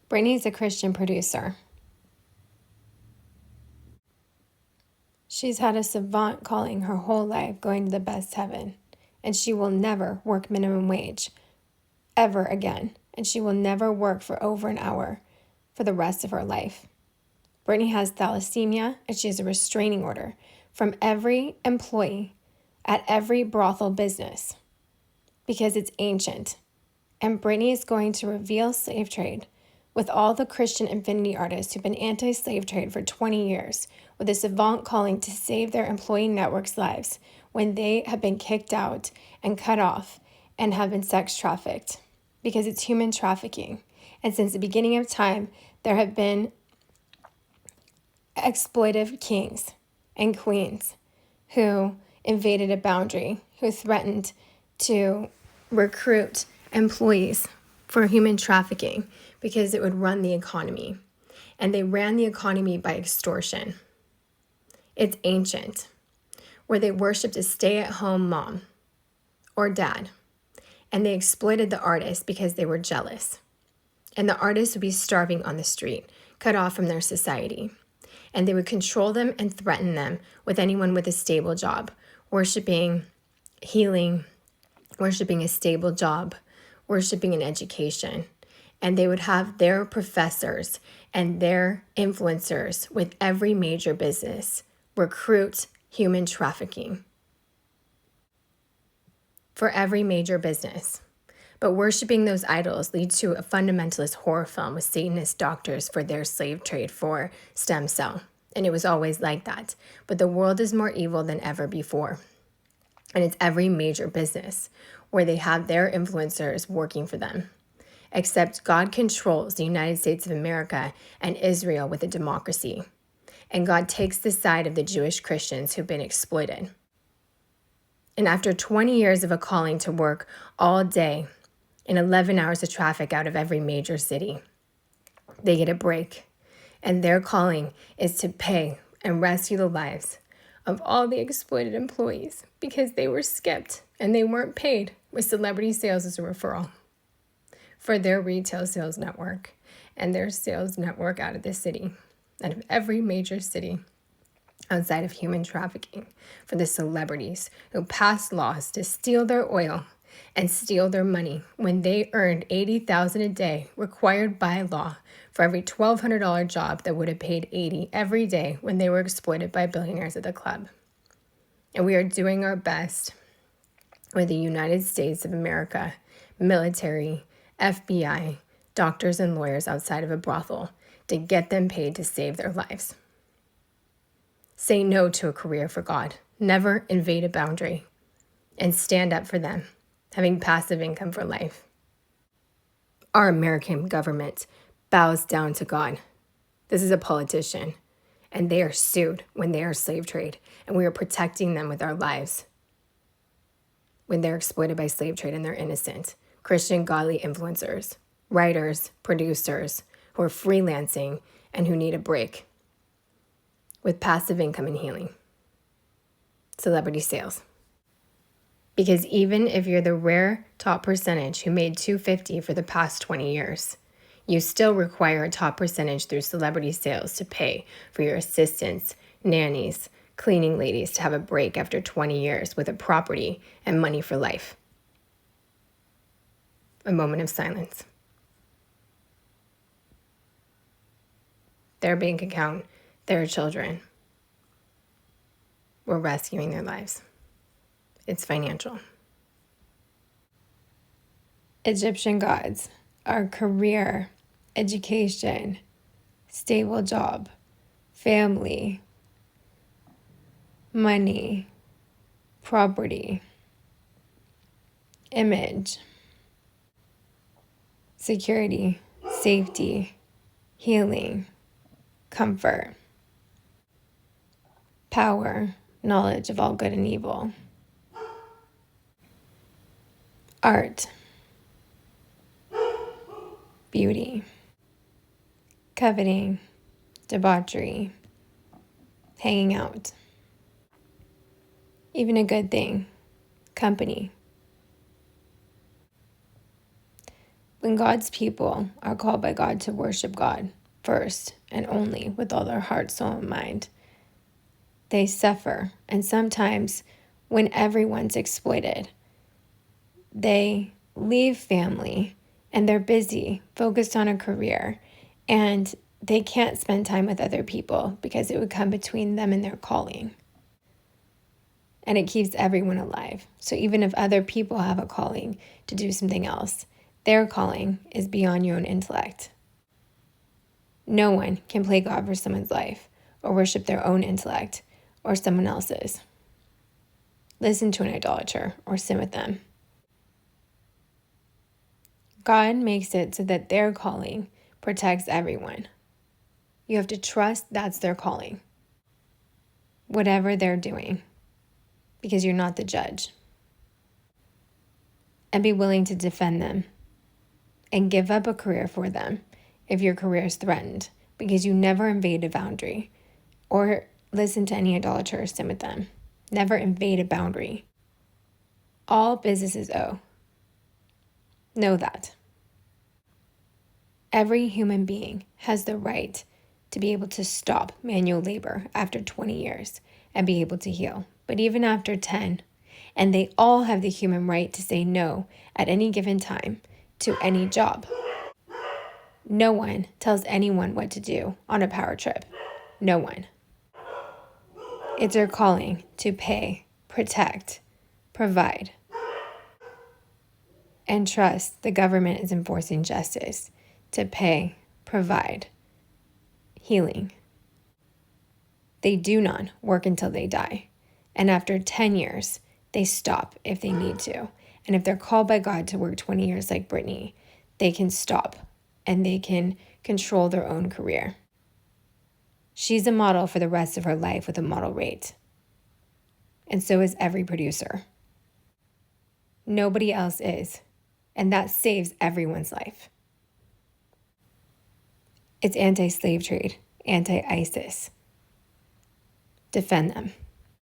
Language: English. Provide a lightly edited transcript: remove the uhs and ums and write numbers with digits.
Brittany's a Christian producer. She's had a savant calling her whole life, going to the best heaven, and she will never work minimum wage ever again, and she will never work for over an hour for the rest of her life. Brittany has thalassemia, and she has a restraining order from every employee at every brothel business because it's ancient. And Brittany is going to reveal slave trade with all the Christian infinity artists who've been anti-slave trade for 20 years, with a savant calling to save their employee networks' lives when they have been kicked out and cut off and have been sex trafficked, because it's human trafficking. And since the beginning of time, there have been exploitive kings and queens who invaded a boundary, who threatened to recruit employees for human trafficking because it would run the economy. And they ran the economy by extortion. It's ancient, where they worshipped a stay-at-home mom or dad, and they exploited the artists because they were jealous. And the artists would be starving on the street, cut off from their society. And they would control them and threaten them with anyone with a stable job, worshiping healing, worshiping a stable job, worshiping an education. And they would have their professors and their influencers with every major business recruit human trafficking for every major business. But worshiping those idols leads to a fundamentalist horror film with Satanist doctors for their slave trade for stem cell. And it was always like that. But the world is more evil than ever before. And it's every major business where they have their influencers working for them. Except God controls the United States of America and Israel with a democracy. And God takes the side of the Jewish Christians who've been exploited. And after 20 years of a calling to work all day in 11 hours of traffic out of every major city, they get a break. And their calling is to pay and rescue the lives of all the exploited employees because they were skipped and they weren't paid with celebrity sales as a referral for their retail sales network and their sales network out of the city, out of every major city outside of human trafficking, for the celebrities who passed laws to steal their oil and steal their money when they earned $80,000 a day required by law for every $1,200 job that would have paid $80 every day when they were exploited by billionaires at the club. And we are doing our best with the United States of America, military, FBI, doctors and lawyers outside of a brothel to get them paid to save their lives. Say no to a career for God. Never invade a boundary. And stand up for them, having passive income for life. Our American government bows down to God. This is a politician, and they are sued when they are slave trade, and we are protecting them with our lives when they're exploited by slave trade and they're innocent. Christian godly influencers, writers, producers who are freelancing and who need a break with passive income and healing. Celebrity sales. Because even if you're the rare top percentage who made $250 for the past 20 years, you still require a top percentage through celebrity sales to pay for your assistants, nannies, cleaning ladies to have a break after 20 years with a property and money for life. A moment of silence. Their bank account, their children. We're rescuing their lives. It's financial. Egyptian gods are career, education, stable job, family, money, property, image, security, safety, healing, comfort, power, knowledge of all good and evil, art, beauty, coveting, debauchery, hanging out, even a good thing, company. When God's people are called by God to worship God first and only with all their heart, soul, and mind, they suffer. And sometimes, when everyone's exploited, they leave family and they're busy, focused on a career, and they can't spend time with other people because it would come between them and their calling. And it keeps everyone alive. So even if other people have a calling to do something else, their calling is beyond your own intellect. No one can play God for someone's life or worship their own intellect or someone else's. Listen to an idolater or sin with them. God makes it so that their calling protects everyone. You have to trust that's their calling, whatever they're doing, because you're not the judge. And be willing to defend them and give up a career for them if your career is threatened, because you never invade a boundary or listen to any idolater or sin with them. Never invade a boundary. All businesses owe. Know that. Every human being has the right to be able to stop manual labor after 20 years and be able to heal. But even after 10, and they all have the human right to say no at any given time to any job. No one tells anyone what to do on a power trip. No one. It's their calling to pay, protect, provide, and trust the government is enforcing justice to pay, provide, healing. They do not work until they die. And after 10 years, they stop if they need to. And if they're called by God to work 20 years like Brittany, they can stop and they can control their own career. She's a model for the rest of her life with a model rate. And so is every producer. Nobody else is. And that saves everyone's life. It's anti-slave trade, anti-ISIS. Defend them.